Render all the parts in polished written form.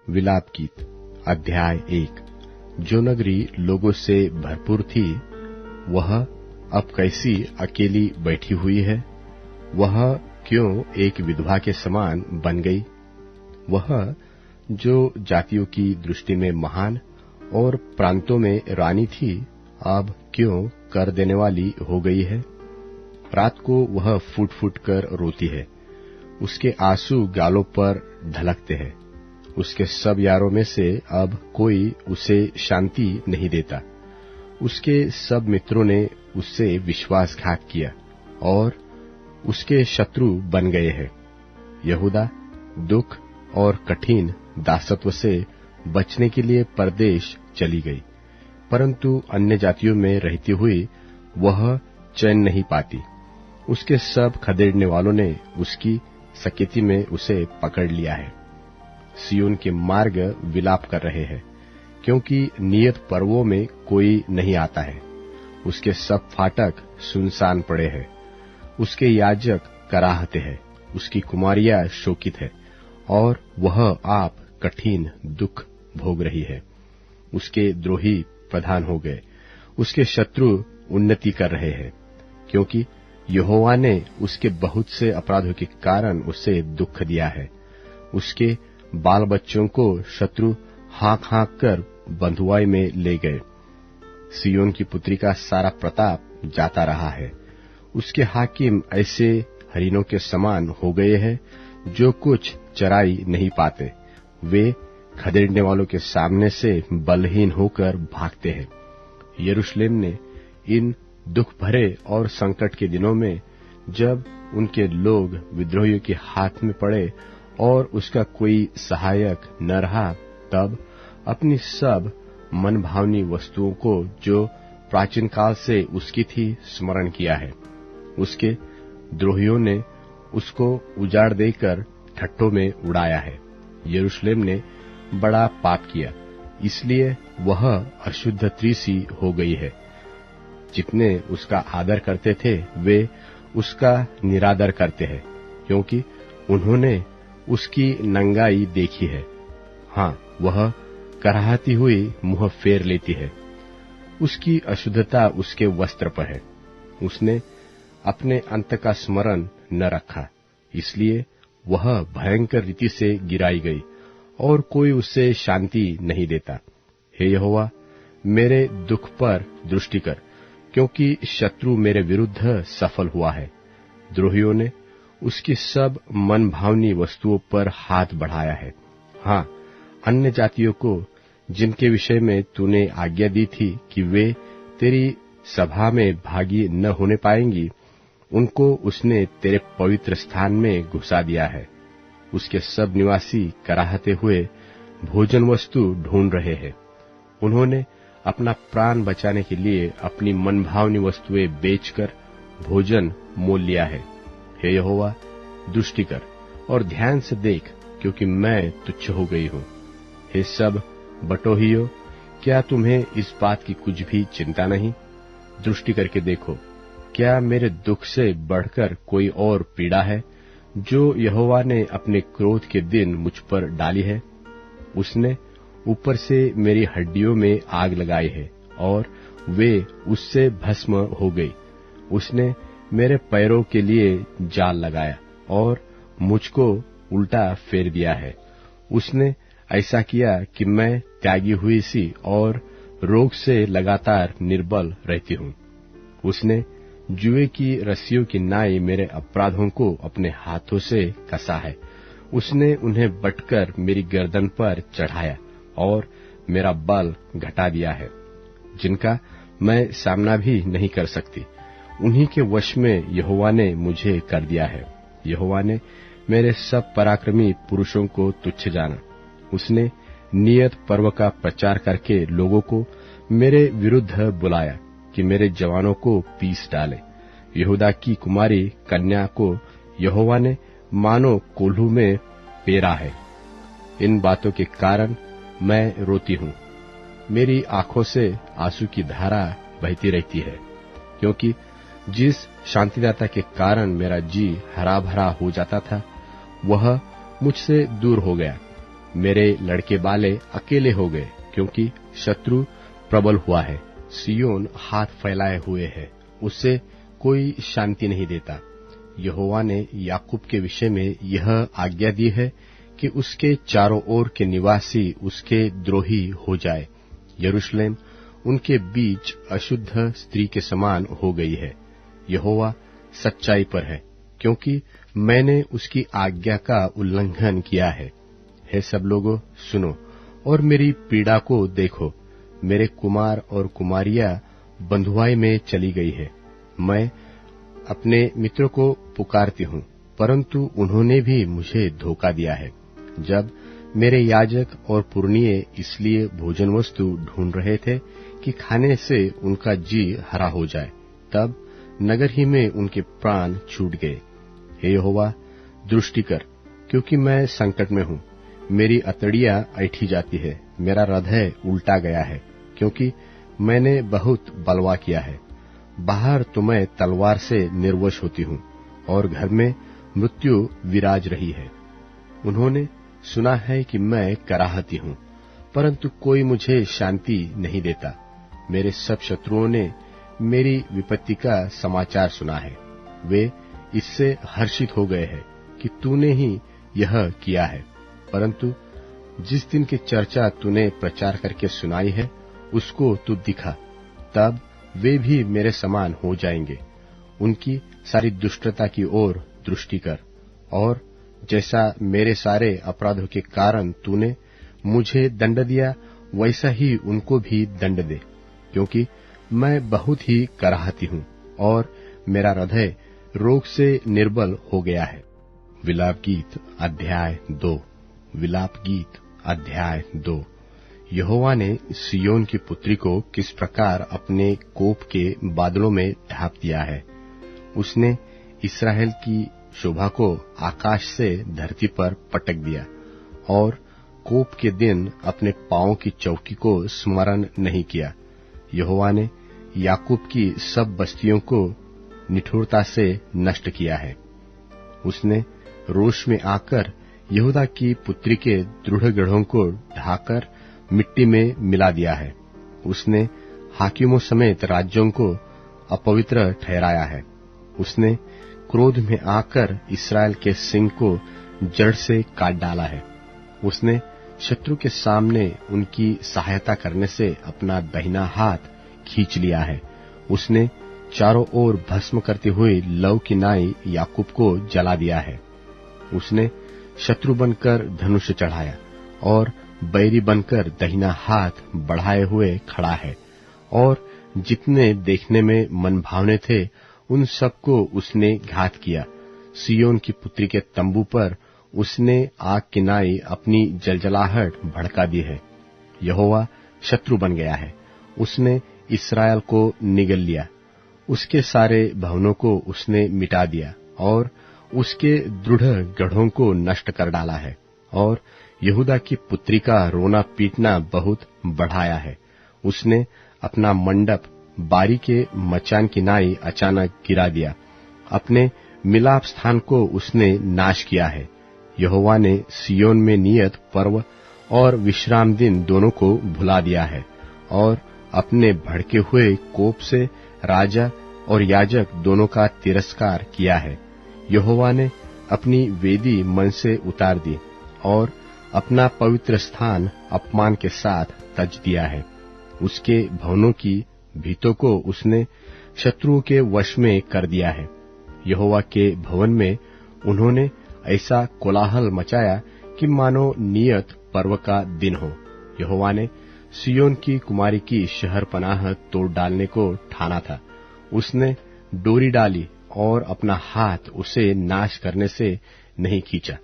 विलाप गीत अध्याय 1। जो नगरी लोगों से भरपूर थी, वह अब कैसी अकेली बैठी हुई है। वह क्यों एक विधवा के समान बन गई। वह जो जातियों की दृष्टि में महान और प्रांतों में रानी थी, अब क्यों कर देने वाली हो गई है। रात को वह फूट फूट कर रोती है, उसके आंसू गालों पर ढलकते हैं। उसके सब यारों में से अब कोई उसे शांति नहीं देता। उसके सब मित्रों ने उससे विश्वासघात किया और उसके शत्रु बन गए हैं। यहूदा दुख और कठिन दासत्व से बचने के लिए परदेश चली गई, परंतु अन्य जातियों में रहती हुई वह चैन नहीं पाती। उसके सब खदेड़ने वालों ने उसकी सकेती में उसे पकड़ लिया है। सिय्योन के मार्ग विलाप कर रहे हैं, क्योंकि नियत पर्वों में कोई नहीं आता है। उसके सब फाटक सुनसान पड़े हैं, उसके याजक कराहते हैं, उसकी कुमारियां शोकित है और वह आप कठिन दुख भोग रही है। उसके द्रोही प्रधान हो गए, उसके शत्रु उन्नति कर रहे हैं, क्योंकि यहोवा ने उसके बहुत से अपराधों के कारण उसे दुख दिया है। उसके बाल बच्चों को शत्रु हाँक हाँक कर बंधुआई में ले गए। सिय्योन की पुत्री का सारा प्रताप जाता रहा है। उसके हाकिम ऐसे हरिणों के समान हो गए हैं, जो कुछ चराई नहीं पाते। वे खदेड़ने वालों के सामने से बलहीन होकर भागते हैं। यरूशलेम ने इन दुख भरे और संकट के दिनों में, जब उनके लोग विद्रोहियों के हाथ में पड़े और उसका कोई सहायक न रहा, तब अपनी सब मनभावनी वस्तुओं को जो प्राचीन काल से उसकी थी स्मरण किया है। उसके द्रोहियों ने उसको उजाड़ देकर ठट्ठों में उड़ाया है। यरूशलेम ने बड़ा पाप किया, इसलिए वह अशुद्ध त्रिसी हो गई है। जितने उसका आदर करते थे, वे उसका निरादर करते हैं, क्योंकि उन्होंने उसकी नंगाई देखी है। हाँ, वह कराहती हुई मुंह फेर लेती है। उसकी अशुद्धता उसके वस्त्र पर है। उसने अपने अंत का स्मरण न रखा, इसलिए वह भयंकर रीति से गिराई गई और कोई उसे शांति नहीं देता। हे यहोवा, मेरे दुख पर दृष्टि कर, क्योंकि शत्रु मेरे विरुद्ध सफल हुआ है। द्रोहियों ने उसकी सब मनभावनी वस्तुओं पर हाथ बढ़ाया है। हाँ, अन्य जातियों को, जिनके विषय में तूने आज्ञा दी थी कि वे तेरी सभा में भागी न होने पाएंगी, उनको उसने तेरे पवित्र स्थान में घुसा दिया है। उसके सब निवासी कराहते हुए भोजन वस्तु ढूंढ रहे हैं। उन्होंने अपना प्राण बचाने के लिए अपनी मनभावनी वस्तुएं बेचकर भोजन मोल लिया है। हे यहोवा, दृष्टि कर और ध्यान से देख, क्योंकि मैं तुच्छ हो गई हूँ। हे सब बटोहियों, क्या तुम्हें इस बात की कुछ भी चिंता नहीं? दृष्टि करके देखो, क्या मेरे दुख से बढ़कर कोई और पीड़ा है, जो यहोवा ने अपने क्रोध के दिन मुझ पर डाली है? उसने ऊपर से मेरी हड्डियों में आग लगाई है और वे उससे भस्म हो गई। उसने मेरे पैरों के लिए जाल लगाया और मुझको उल्टा फेर दिया है। उसने ऐसा किया कि मैं त्यागी हुई सी और रोग से लगातार निर्बल रहती हूँ। उसने जुए की रस्सियों की नाई मेरे अपराधों को अपने हाथों से कसा है। उसने उन्हें बटकर मेरी गर्दन पर चढ़ाया और मेरा बल घटा दिया है, जिनका मैं सामना भी नहीं कर सकती। उन्हीं के वश में यहोवा ने मुझे कर दिया है। यहोवा ने मेरे सब पराक्रमी पुरुषों को तुच्छ जाना। उसने नियत पर्व का प्रचार करके लोगों को मेरे विरुद्ध बुलाया कि मेरे जवानों को पीस डाले। यहूदा की कुमारी कन्या को यहोवा ने मानो कोल्हू में पेरा है। इन बातों के कारण मैं रोती हूँ। मेरी आंखों से आंसू की धारा बहती रहती है, क्योंकि जिस शांतिदाता के कारण मेरा जी हरा भरा हो जाता था, वह मुझसे दूर हो गया। मेरे लड़के बाले अकेले हो गए, क्योंकि शत्रु प्रबल हुआ है। सिय्योन हाथ फैलाए हुए है, उससे कोई शांति नहीं देता। यहोवा ने याकूब के विषय में यह आज्ञा दी है कि उसके चारों ओर के निवासी उसके द्रोही हो जाए। यरूशलेम उनके बीच अशुद्ध स्त्री के समान हो गई है। यहोवा सच्चाई पर है, क्योंकि मैंने उसकी आज्ञा का उल्लंघन किया है। हे सब लोगों, सुनो और मेरी पीड़ा को देखो। मेरे कुमार और कुमारियां बंधुआई में चली गई है। मैं अपने मित्रों को पुकारती हूँ, परंतु उन्होंने भी मुझे धोखा दिया है। जब मेरे याजक और पुरनिये इसलिए भोजन वस्तु ढूंढ रहे थे कि खाने से उनका जी हरा हो जाए, तब नगर ही में उनके प्राण छूट गए। हे यहोवा, दृष्टि कर, क्योंकि मैं संकट में हूँ। मेरी अतड़ियां ऐठी जाती है, मेरा हृदय उल्टा गया है, क्योंकि मैंने बहुत बलवा किया है। बाहर तो मैं तलवार से निर्वश होती हूँ, और घर में मृत्यु विराज रही है। उन्होंने सुना है कि मैं कराहती हूँ, परंतु कोई मुझे शांति नहीं देता। मेरे सब शत्रुओं ने मेरी विपत्ति का समाचार सुना है। वे इससे हर्षित हो गए हैं कि तूने ही यह किया है। परंतु जिस दिन की चर्चा तूने प्रचार करके सुनाई है, उसको तू दिखा, तब वे भी मेरे समान हो जाएंगे। उनकी सारी दुष्टता की ओर दृष्टि कर, और जैसा मेरे सारे अपराधों के कारण तूने मुझे दंड दिया, वैसा ही उनको भी दंड दे, क्योंकि मैं बहुत ही कराहती हूँ और मेरा हृदय रोग से निर्बल हो गया है। विलाप गीत अध्याय 2। विलाप गीत अध्याय 2। यहोवा ने सिय्योन की पुत्री को किस प्रकार अपने कोप के बादलों में ढांप दिया है। उसने इस्राएल की शोभा को आकाश से धरती पर पटक दिया, और कोप के दिन अपने पांव की चौकी को स्मरण नहीं किया। यहोवा ने याकूब की सब बस्तियों को निठुरता से नष्ट किया है। उसने रोष में आकर यहूदा की पुत्री के दृढ़ गढ़ों को ढाकर मिट्टी में मिला दिया है। उसने हाकिमों समेत राज्यों को अपवित्र ठहराया है। उसने क्रोध में आकर इस्राएल के सिंग को जड़ से काट डाला है। उसने शत्रु के सामने उनकी सहायता करने से अपना दाहिना हाथ खींच लिया है। उसने चारों ओर भस्म करती हुई लौ की नाई याकूब को जला दिया है। उसने शत्रु बनकर धनुष चढ़ाया और बैरी बनकर दाहिना हाथ बढ़ाए हुए खड़ा है, और जितने देखने में मनभावने थे उन सबको उसने घात किया। सिय्योन की पुत्री के तंबू पर उसने आग की नाई अपनी जलजलाहट भड़का दी है। यहोवा शत्रु बन गया है, उसने इस्राएल को निगल लिया। उसके सारे भवनों को उसने मिटा दिया और उसके दृढ़ गढ़ों को नष्ट कर डाला है, और यहूदा की पुत्री का रोना पीटना बहुत बढ़ाया है। उसने अपना मंडप बारी के मचान की नाई अचानक गिरा दिया। अपने मिलाप स्थान को उसने नाश किया है। यहोवा ने सिय्योन में नियत पर्व और विश्राम दिन दोनों को भुला दिया है, और अपने भड़के हुए कोप से राजा और याजक दोनों का तिरस्कार किया है। यहोवा ने अपनी वेदी मन से उतार दी और अपना पवित्र स्थान अपमान के साथ तज दिया है। उसके भवनों की भीतों को उसने शत्रुओं के वश में कर दिया है। यहोवा के भवन में उन्होंने ऐसा कोलाहल मचाया कि मानो नियत पर्व का दिन हो। यहोवा ने सिय्योन की कुमारी की शहर पनाह तोड़ डालने को ठाना था। उसने डोरी डाली और अपना हाथ उसे नाश करने से नहीं खींचा।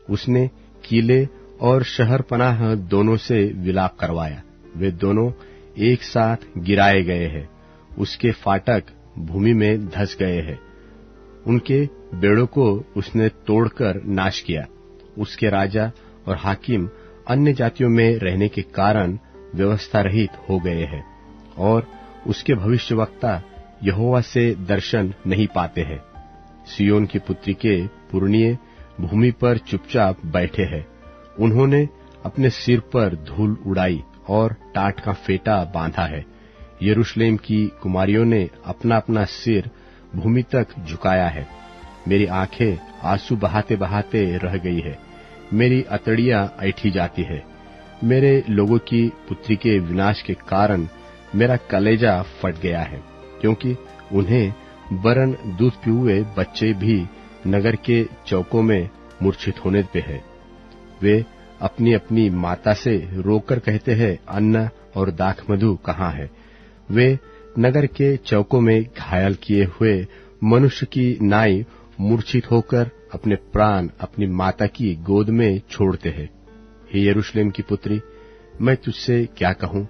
उसने किले और शहर पनाह दोनों से विलाप करवाया। वे दोनों एक साथ गिराए गए हैं। उसके फाटक भूमि में धंस गए हैं। उनके बेड़ों को उसने तोड़कर नाश किया। उसके राजा और हाकिम अन्य जातियों में रहने के कारण व्यवस्था रहित हो गए हैं, और उसके भविष्यवक्ता यहोवा से दर्शन नहीं पाते हैं। सिय्योन की पुत्री के पुरनिये भूमि पर चुपचाप बैठे हैं। उन्होंने अपने सिर पर धूल उड़ाई और टाट का फेटा बांधा है। यरूशलेम की कुमारियों ने अपना अपना सिर भूमि तक झुकाया है। मेरी आंखें आंसू बहाते बहाते रह गई है। मेरी अतड़ियां ऐठी जाती है। मेरे लोगों की पुत्री के विनाश के कारण मेरा कलेजा फट गया है, क्योंकि उन्हें वरन दूध पिए बच्चे भी नगर के चौकों में मूर्छित होने पे है। वे अपनी अपनी माता से रोकर कहते हैं, अन्न और दाख मधु कहाँ है? वे नगर के चौकों में घायल किए हुए मनुष्य की नाई मूर्छित होकर अपने प्राण अपनी माता की गोद में छोड़ते हैं। हे यरूशलेम की पुत्री, मैं तुझसे क्या कहूं?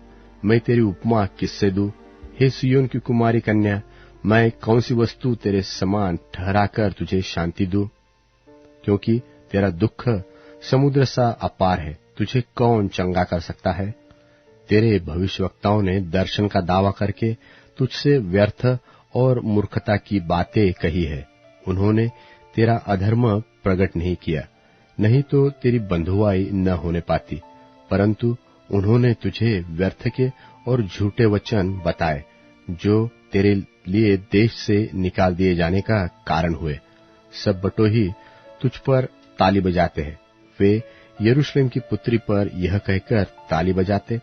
मैं तेरी उपमा किससे दूं? हे सिय्योन की कुमारी कन्या, मैं कौन सी वस्तु तेरे समान ठहराकर तुझे शांति दूं? क्योंकि तेरा दुख समुद्र सा अपार है, तुझे कौन चंगा कर सकता है? तेरे भविष्यवक्ताओं ने दर्शन का दावा करके तुझसे व्यर्थ और मूर्खता की बातें कही है। उन्होंने तेरा अधर्म प्रकट नहीं किया, नहीं तो तेरी बंधुआई न होने पाती, परंतु उन्होंने तुझे व्यर्थ के और झूठे वचन बताए, जो तेरे लिए देश से निकाल दिए जाने का कारण हुए। सब बटोही तुझ पर ताली बजाते हैं। वे यरूशलेम की पुत्री पर यह कहकर ताली बजाते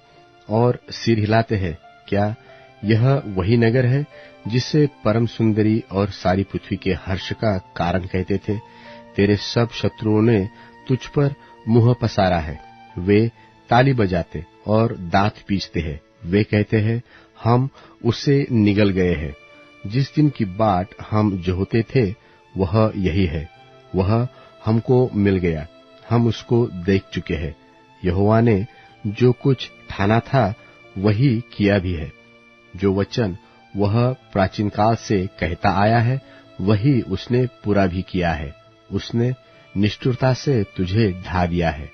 और सिर हिलाते हैं, क्या यह वही नगर है जिसे परम सुंदरी और सारी पृथ्वी के हर्ष का कारण कहते थे? तेरे सब शत्रुओं ने तुझ पर मुंह पसारा है। वे ताली बजाते और दांत पीसते हैं। वे कहते हैं, हम उससे निगल गए हैं। जिस दिन की बाट हम जोहते थे वह यही है, वह हमको मिल गया, हम उसको देख चुके हैं। यहोवा ने जो कुछ ठाना था वही किया भी है। जो वचन वह प्राचीन काल से कहता आया है वही उसने पूरा भी किया है। उसने निष्ठुरता से तुझे ढा दिया है,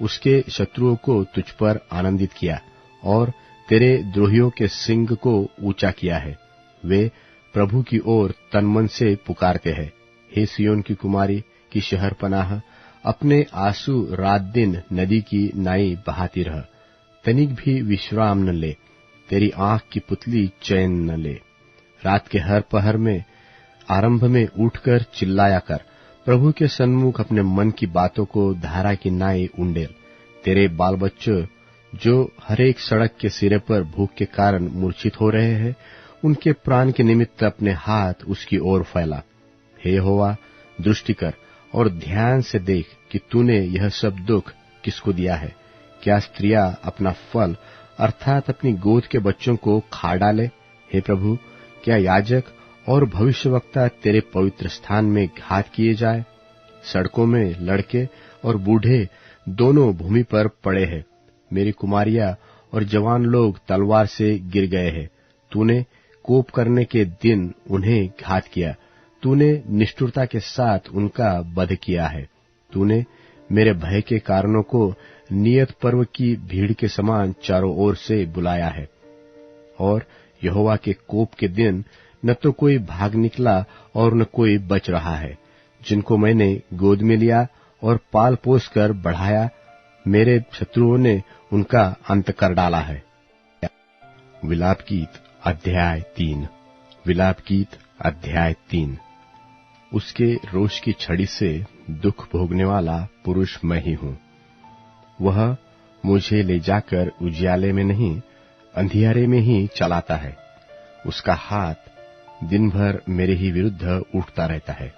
उसके शत्रुओं को तुझ पर आनंदित किया और तेरे द्रोहियों के सिंग को ऊंचा किया है। वे प्रभु की ओर तन मन से पुकारते हैं। हे सिय्योन की कुमारी की शहरपनाह, अपने आंसू रात दिन नदी की नाई बहाती रह, तनिक भी विश्राम न ले, तेरी आंख की पुतली चैन न ले। रात के हर पहर में आरंभ में उठकर चिल्लाया कर, प्रभु के सन्मुख अपने मन की बातों को धारा की नाई उंडेल। तेरे बाल बच्चों जो हरेक सड़क के सिरे पर भूख के कारण मूर्छित हो रहे हैं, उनके प्राण के निमित्त अपने हाथ उसकी ओर फैला। हे यहोवा, दृष्टि कर और ध्यान से देख कि तूने यह सब दुख किसको दिया है। क्या स्त्रियां अपना फल अर्थात अपनी गोद के बच्चों को खा डाले? हे प्रभु, क्या याजक और भविष्यवक्ता तेरे पवित्र स्थान में घात किए जाए? सड़कों में लड़के और बूढ़े दोनों भूमि पर पड़े हैं। मेरी कुमारियां और जवान लोग तलवार से गिर गए हैं। तूने कोप करने के दिन उन्हें घात किया, तूने निष्ठुरता के साथ उनका वध किया है। तूने मेरे भय के कारणों को नियत पर्व की भीड़ के समान चारों ओर से बुलाया है। और यहोवा के कोप के दिन न तो कोई भाग निकला और न कोई बच रहा है। जिनको मैंने गोद में लिया और पाल पोस कर बढ़ाया, मेरे शत्रुओं ने उनका अंत कर डाला है। विलाप गीत अध्याय 3। विलाप गीत अध्याय 3। उसके रोष की छड़ी से दुख भोगने वाला पुरुष मैं ही हूँ। वह मुझे ले जाकर उजियाले में नहीं, अंधियारे में ही चलाता है। उसका हाथ दिन भर मेरे ही विरुद्ध उठता रहता है।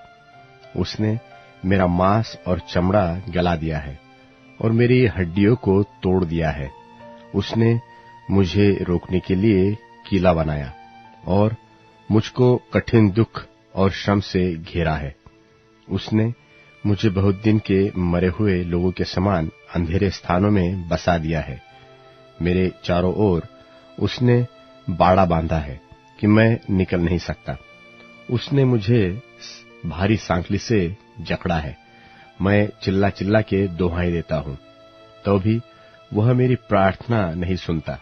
उसने मेरा मांस और चमड़ा गला दिया है और मेरी हड्डियों को तोड़ दिया है। उसने मुझे रोकने के लिए किला बनाया और मुझको कठिन दुख और श्रम से घेरा है। उसने मुझे बहुत दिन के मरे हुए लोगों के समान अंधेरे स्थानों में बसा दिया है। मेरे चारों ओर उसने बाड़ा बांधा है कि मैं निकल नहीं सकता। उसने मुझे भारी सांकली से जकड़ा है। मैं चिल्ला चिल्ला के दोहाई देता हूँ, तो भी वह मेरी प्रार्थना नहीं सुनता।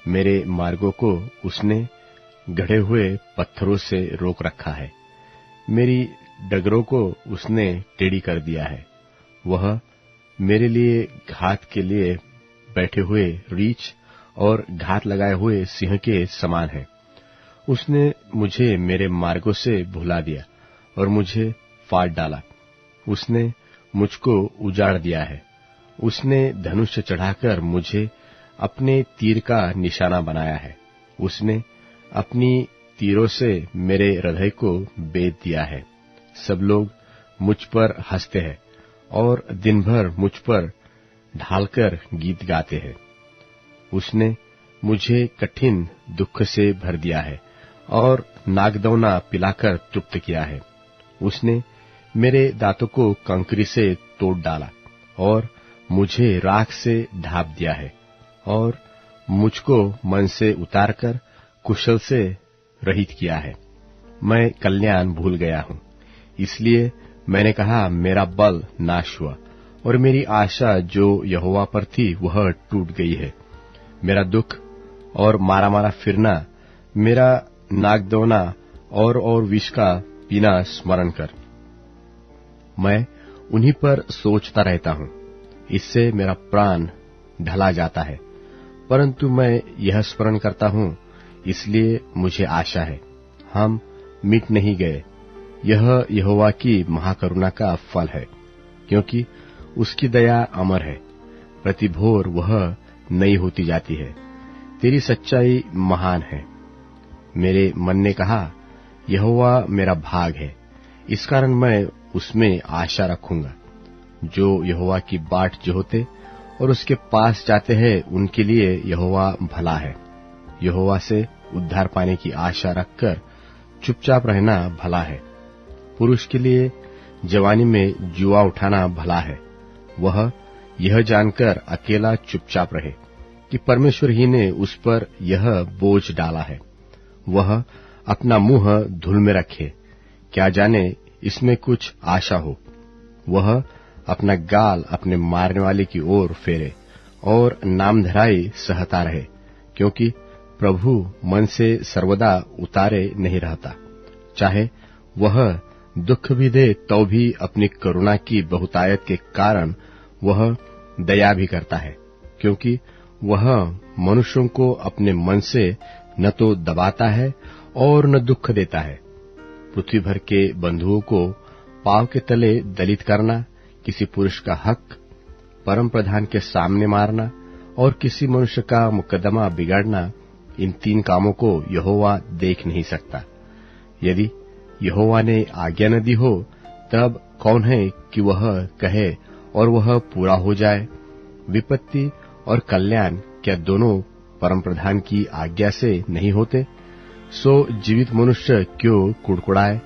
मेरे मार्गों को उसने गढ़े हुए पत्थरों से रोक रखा है। मेरी डगरों को उसने टेढ़ी कर दिया है। वह मेरे लिए घात के लिए बैठे हुए रीछ और घात लगाए हुए सिंह के समान है। उसने मुझे मेरे मार्गों से भुला दिया और मुझे फाड़ डाला। उसने मुझको उजाड़ दिया है। उसने धनुष चढ़ाकर मुझे अपने तीर का निशाना बनाया है। उसने अपनी तीरों से मेरे हृदय को बेध दिया है। सब लोग मुझ पर हंसते हैं और दिन भर मुझ पर ढालकर गीत गाते हैं। उसने मुझे कठिन दुख से भर दिया है और नागदौना पिलाकर तृप्त किया है। उसने मेरे दांतों को कंकरी से तोड़ डाला और मुझे राख से ढांप दिया है और मुझको मन से उतारकर कुशल से रहित किया है। मैं कल्याण भूल गया हूँ, इसलिए मैंने कहा मेरा बल नाश हुआ और मेरी आशा जो यहोवा पर थी वह टूट गई है। मेरा दुख और मारा मारा फिरना, मेरा नागदौना और विष का पीना स्मरण कर। मैं उन्हीं पर सोचता रहता हूँ, इससे मेरा प्राण ढला जाता है। परंतु मैं यह स्मरण करता हूँ, इसलिए मुझे आशा है, हम मिट नहीं गए। यह यहोवा की महाकरुणा का फल है, क्योंकि उसकी दया अमर है, प्रति भोर वह नई होती जाती है। तेरी सच्चाई महान है। मेरे मन ने कहा, यहोवा मेरा भाग है, इस कारण मैं उसमें आशा रखूंगा। जो यहोवा की बाट जोहते और उसके पास जाते हैं, उनके लिए यहोवा भला है। यहोवा से उद्धार पाने की आशा रखकर चुपचाप रहना भला है। पुरुष के लिए जवानी में जुआ उठाना भला है। वह यह जानकर अकेला चुपचाप रहे कि परमेश्वर ही ने उस पर यह बोझ डाला है। वह अपना मुंह धूल में रखे, क्या जाने इसमें कुछ आशा हो। वह अपना गाल अपने मारने वाले की ओर फेरे और नामधराई सहता रहे, क्योंकि प्रभु मन से सर्वदा उतारे नहीं रहता। चाहे वह दुख भी दे तो भी अपनी करुणा की बहुतायत के कारण वह दया भी करता है, क्योंकि वह मनुष्यों को अपने मन से न तो दबाता है और न दुख देता है। पृथ्वी भर के बंधुओं को पांव के तले दलित करना, किसी पुरुष का हक परम प्रधान के सामने मारना और किसी मनुष्य का मुकदमा बिगाड़ना, इन तीन कामों को यहोवा देख नहीं सकता। यदि यहोवा ने आज्ञा न दी हो, तब कौन है कि वह कहे और वह पूरा हो जाए। विपत्ति और कल्याण क्या दोनों परम प्रधान की आज्ञा से नहीं होते? सो जीवित मनुष्य क्यों कुड़कुड़ाए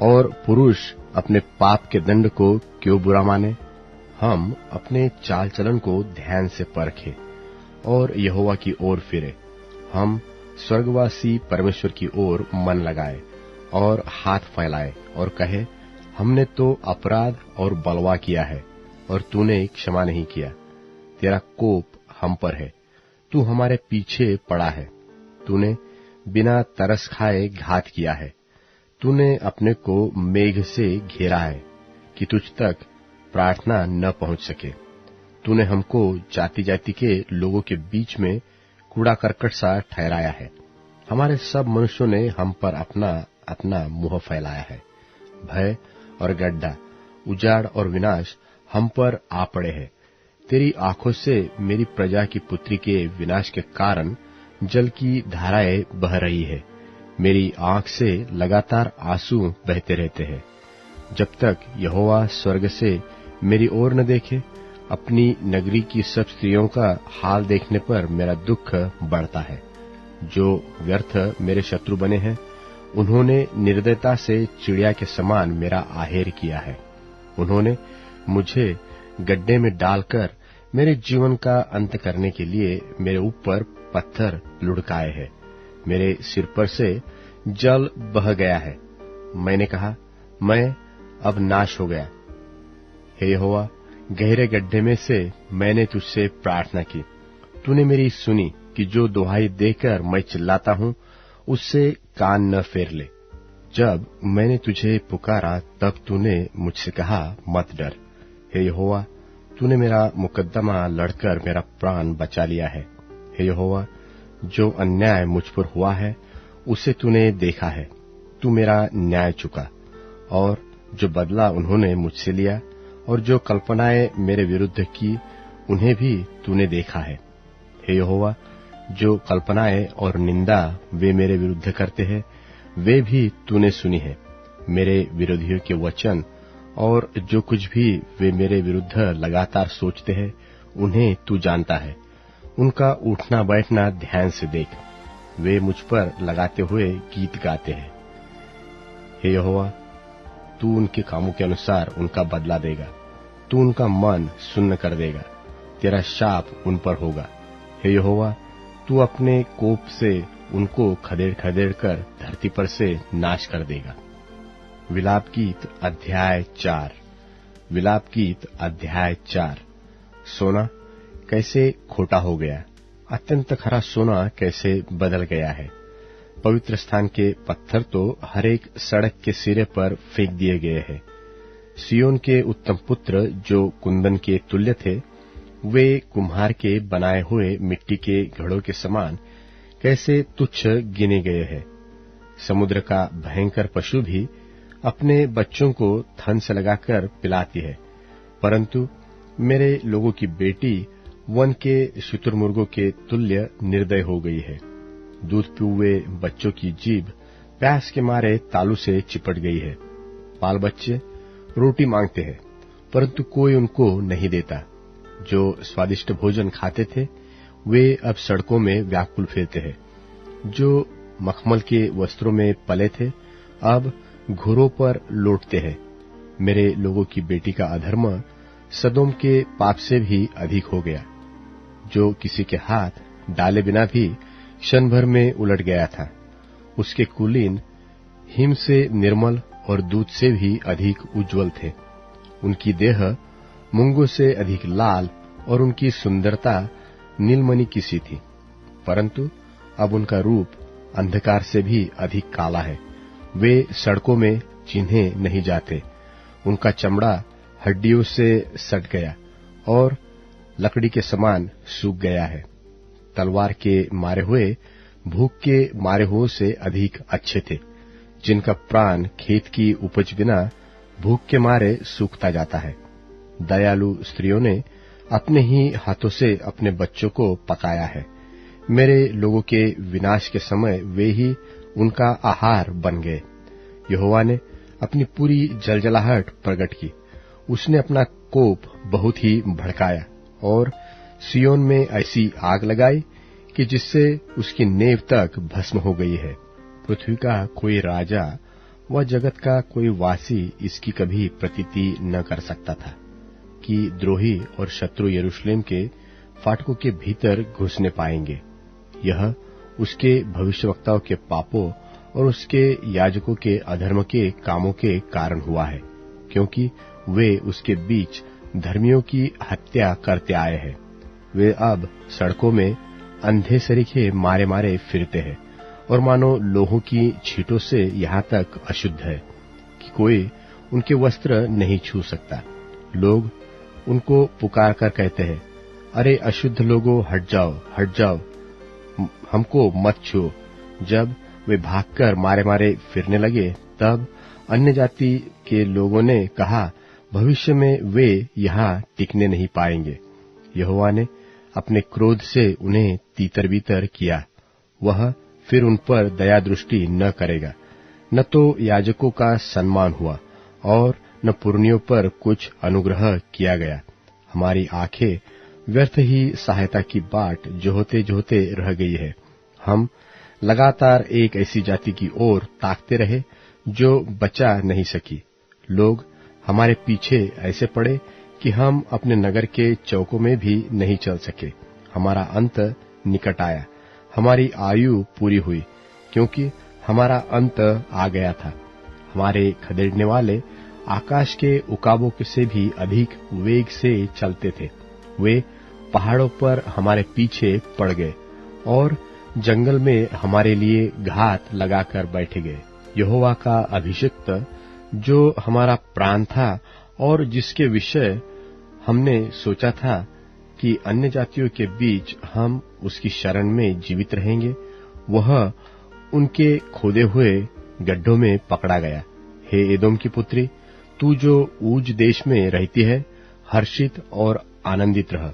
और पुरुष अपने पाप के दंड को क्यों बुरा माने? हम अपने चाल चलन को ध्यान से परखें और यहोवा की ओर फिरे। हम स्वर्गवासी परमेश्वर की ओर मन लगाए और हाथ फैलाए और कहे, हमने तो अपराध और बलवा किया है और तूने क्षमा नहीं किया। तेरा कोप हम पर है, तू हमारे पीछे पड़ा है। तूने बिना तरस खाए घात किया है। तूने अपने को मेघ से घेरा है कि तुझ तक प्रार्थना न पहुंच सके। तूने हमको जाति जाति के लोगों के बीच में कूड़ा करकट सा ठहराया है। हमारे सब मनुष्यों ने हम पर अपना अपना मुंह फैलाया है। भय और गड्ढा, उजाड़ और विनाश हम पर आ पड़े हैं। तेरी आंखों से मेरी प्रजा की पुत्री के विनाश के कारण जल की धाराएं बह रही है। मेरी आंख से लगातार आंसू बहते रहते हैं, जब तक यहोवा स्वर्ग से मेरी ओर न देखे। अपनी नगरी की सब स्त्रियों का हाल देखने पर मेरा दुख बढ़ता है। जो व्यर्थ मेरे शत्रु बने हैं, उन्होंने निर्दयता से चिड़िया के समान मेरा आहेर किया है। उन्होंने मुझे गड्ढे में डालकर मेरे जीवन का अंत करने के लिए मेरे ऊपर पत्थर लुढ़काए हैं। मेरे सिर पर से जल बह गया है। मैंने कहा, मैं अब नाश हो गया। हे यहोवा, गहरे गड्ढे में से मैंने तुझसे प्रार्थना की। तूने मेरी सुनी कि जो दुहाई देकर मैं चिल्लाता हूँ, उससे कान न फेर ले। जब मैंने तुझे पुकारा, तब तूने मुझसे कहा, मत डर। हे यहोवा, तूने मेरा मुकद्दमा लड़कर मेरा प्राण बचा लिया है। हे यहोवा, जो अन्याय मुझ पर हुआ है उसे तूने देखा है। तू मेरा न्याय चुका, और जो बदला उन्होंने मुझसे लिया और जो कल्पनाएं मेरे विरुद्ध की उन्हें भी तूने देखा है। हे यहोवा, जो कल्पनाएं और निंदा वे मेरे विरुद्ध करते हैं वे भी तूने सुनी है। मेरे विरोधियों के वचन और जो कुछ भी वे मेरे विरुद्ध लगातार सोचते हैं उन्हें तू जानता है। उनका उठना बैठना ध्यान से देख। वे मुझ पर लगाते हुए गीत गाते हैं। हे यहोवा, तू उनके कामों के अनुसार उनका बदला देगा। तू उनका मन सुन्न कर देगा। तेरा शाप उन पर होगा। हे यहोवा, तू अपने कोप से उनको खदेड़ खदेड़ कर धरती पर से नाश कर देगा। विलाप गीत अध्याय 4। विलाप गीत अध्याय 4। सोना कैसे खोटा हो गया, अत्यंत खरा सोना कैसे बदल गया है। पवित्र स्थान के पत्थर तो हर एक सड़क के सिरे पर फेंक दिए गए हैं। सियोन के उत्तम पुत्र जो कुंदन के तुल्य थे, वे कुम्हार के बनाए हुए मिट्टी के घड़ों के समान कैसे तुच्छ गिने गए हैं। समुद्र का भयंकर पशु भी अपने बच्चों को थन से लगाकर पिलाती है, परंतु मेरे लोगों की बेटी वन के शुतुरमुर्गों के तुल्य निर्दय हो गई है। दूध पीउए बच्चों की जीभ प्यास के मारे तालू से चिपट गई है। बाल बच्चे रोटी मांगते हैं, परंतु कोई उनको नहीं देता। जो स्वादिष्ट भोजन खाते थे वे अब सड़कों में व्याकुल फिरते हैं। जो मखमल के वस्त्रों में पले थे अब घुरों पर लौटते हैं। मेरे लोगों की बेटी का अधर्म सदोम के पाप से भी अधिक हो गया, जो किसी के हाथ डाले बिना भी क्षण भर में उलट गया था। उसके कुलीन हिम से निर्मल और दूध से भी अधिक उज्जवल थे। उनकी देह मूंगों से अधिक लाल और उनकी सुंदरता नीलमणि की सी थी, परंतु अब उनका रूप अंधकार से भी अधिक काला है। वे सड़कों में चिन्हे नहीं जाते। उनका चमड़ा हड्डियों से सट गया और लकड़ी के समान सूख गया है। तलवार के मारे हुए भूख के मारे हुओं से अधिक अच्छे थे, जिनका प्राण खेत की उपज बिना भूख के मारे सूखता जाता है। दयालु स्त्रियों ने अपने ही हाथों से अपने बच्चों को पकाया है। मेरे लोगों के विनाश के समय वे ही उनका आहार बन गए। यहोवा ने अपनी पूरी जलजलाहट प्रकट की। उसने अपना कोप बहुत ही भड़काया और सियोन में ऐसी आग लगाई कि जिससे उसकी नेव तक भस्म हो गई है। पृथ्वी का कोई राजा व जगत का कोई वासी इसकी कभी प्रतीति न कर सकता था कि द्रोही और शत्रु यरूशलेम के फाटकों के भीतर घुसने पाएंगे। यह उसके भविष्यवक्ताओं के पापों और उसके याजकों के अधर्म के कामों के कारण हुआ है, क्योंकि वे उसके बीच धर्मियों की हत्या करते आए हैं। वे अब सड़कों में अंधे सरीखे मारे मारे फिरते हैं और मानो लोहों की छींटों से यहाँ तक अशुद्ध है कि कोई उनके वस्त्र नहीं छू सकता। लोग उनको पुकार कर कहते हैं, अरे अशुद्ध लोगों, हट जाओ, हट जाओ, हमको मत छुओ। जब वे भागकर मारे मारे फिरने लगे, तब अन्य जाति के लोगों ने कहा, भविष्य में वे यहाँ टिकने नहीं पाएंगे। यहोवा ने अपने क्रोध से उन्हें तीतर बीतर किया। वह फिर उन पर दया दृष्टि न करेगा। न तो याजकों का सम्मान हुआ और न पुरनियों पर कुछ अनुग्रह किया गया। हमारी आंखें व्यर्थ ही सहायता की बाट जोहते जोहते रह गई है। हम लगातार एक ऐसी जाति की ओर ताकते रहे जो बचा नहीं सकी। लोग हमारे पीछे ऐसे पड़े कि हम अपने नगर के चौकों में भी नहीं चल सके। हमारा अंत निकट आया, हमारी आयु पूरी हुई, क्योंकि हमारा अंत आ गया था। हमारे खदेड़ने वाले आकाश के उकाबों से भी अधिक वेग से चलते थे। वे पहाड़ों पर हमारे पीछे पड़ गए और जंगल में हमारे लिए घात लगाकर बैठ गए। यहोवा का अभिषिक्त, जो हमारा प्राण था और जिसके विषय हमने सोचा था कि अन्य जातियों के बीच हम उसकी शरण में जीवित रहेंगे, वह उनके खोदे हुए गड्ढों में पकड़ा गया। हे एदोम की पुत्री, तू जो ऊज देश में रहती है, हर्षित और आनंदित रह,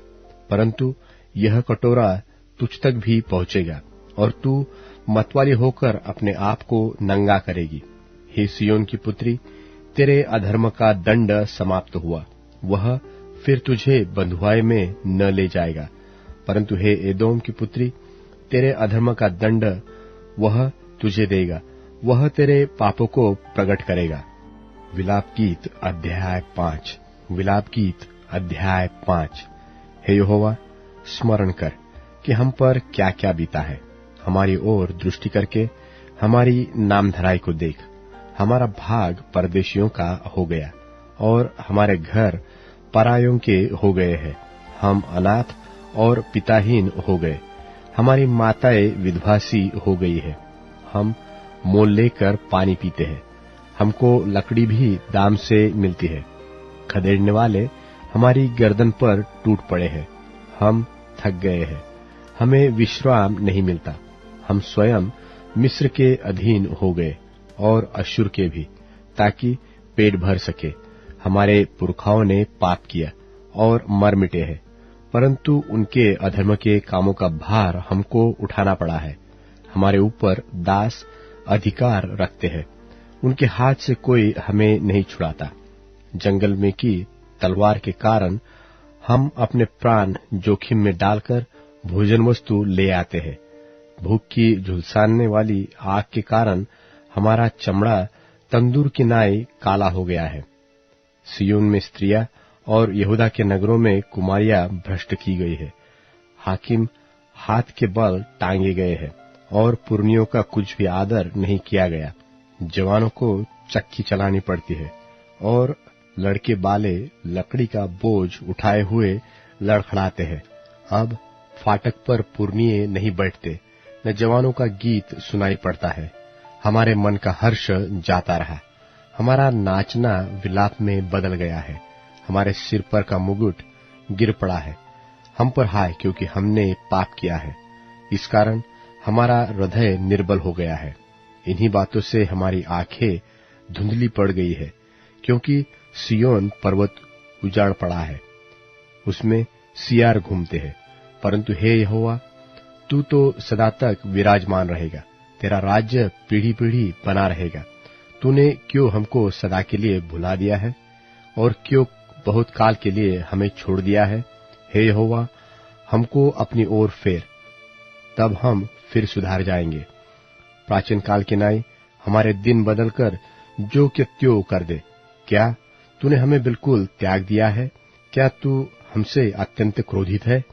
परंतु यह कटोरा तुझ तक भी पहुंचेगा और तू मतवाली होकर अपने आप को नंगा करेगी। हे सियोन की पुत्री, तेरे अधर्म का दंड समाप्त हुआ, वह फिर तुझे बंधुआई में न ले जाएगा। परंतु हे एदोम की पुत्री, तेरे अधर्म का दंड वह तुझे देगा, वह तेरे पापों को प्रकट करेगा। विलाप गीत अध्याय 5। विलाप गीत अध्याय 5। हे यहोवा, स्मरण कर कि हम पर क्या क्या बीता है। हमारी ओर दृष्टि करके हमारी नामधराई को देख। हमारा भाग परदेशियों का हो गया और हमारे घर परायों के हो गए हैं। हम अनाथ और पिताहीन हो गए। हमारी माताएं विधवासी हो गई है। हम मोल लेकर पानी पीते हैं। हमको लकड़ी भी दाम से मिलती है। खदेड़ने वाले हमारी गर्दन पर टूट पड़े हैं। हम थक गए हैं, हमें विश्राम नहीं मिलता। हम स्वयं मिस्र के अधीन हो गए और अश्शूर के भी, ताकि पेट भर सके। हमारे पुरखाओं ने पाप किया और मर मिटे हैं, परंतु उनके अधर्म के कामों का भार हमको उठाना पड़ा है। हमारे ऊपर दास अधिकार रखते हैं, उनके हाथ से कोई हमें नहीं छुड़ाता। जंगल में की तलवार के कारण हम अपने प्राण जोखिम में डालकर भोजन वस्तु ले आते हैं। भूख की झुलसाने वाली आग के कारण हमारा चमड़ा तंदूर की नाई काला हो गया है। सियोन में स्त्रियां और यहूदा के नगरों में कुमारियां भ्रष्ट की गई है। हाकिम हाथ के बल टांगे गए हैं और पुरनियों का कुछ भी आदर नहीं किया गया। जवानों को चक्की चलानी पड़ती है और लड़के बाले लकड़ी का बोझ उठाए हुए लड़खड़ाते हैं। अब फाटक पर पुरनिये नहीं बैठते, न जवानों का गीत सुनाई पड़ता है। हमारे मन का हर्ष जाता रहा, हमारा नाचना विलाप में बदल गया है। हमारे सिर पर का मुकुट गिर पड़ा है। हम पर हाय, क्योंकि हमने पाप किया है। इस कारण हमारा हृदय निर्बल हो गया है। इन्हीं बातों से हमारी आंखें धुंधली पड़ गई है, क्योंकि सियोन पर्वत उजाड़ पड़ा है, उसमें सियार घूमते हैं। परंतु हे यहोवा, तू तो सदा तक विराजमान रहेगा, तेरा राज्य पीढ़ी पीढ़ी बना रहेगा। तूने क्यों हमको सदा के लिए भुला दिया है और क्यों बहुत काल के लिए हमें छोड़ दिया है? हे यहोवा, हमको अपनी ओर फेर, तब हम फिर सुधार जाएंगे। प्राचीन काल के नाई हमारे दिन बदलकर जो के त्यों कर दे। क्या तूने हमें बिल्कुल त्याग दिया है? क्या तू हमसे अत्यंत क्रोधित है?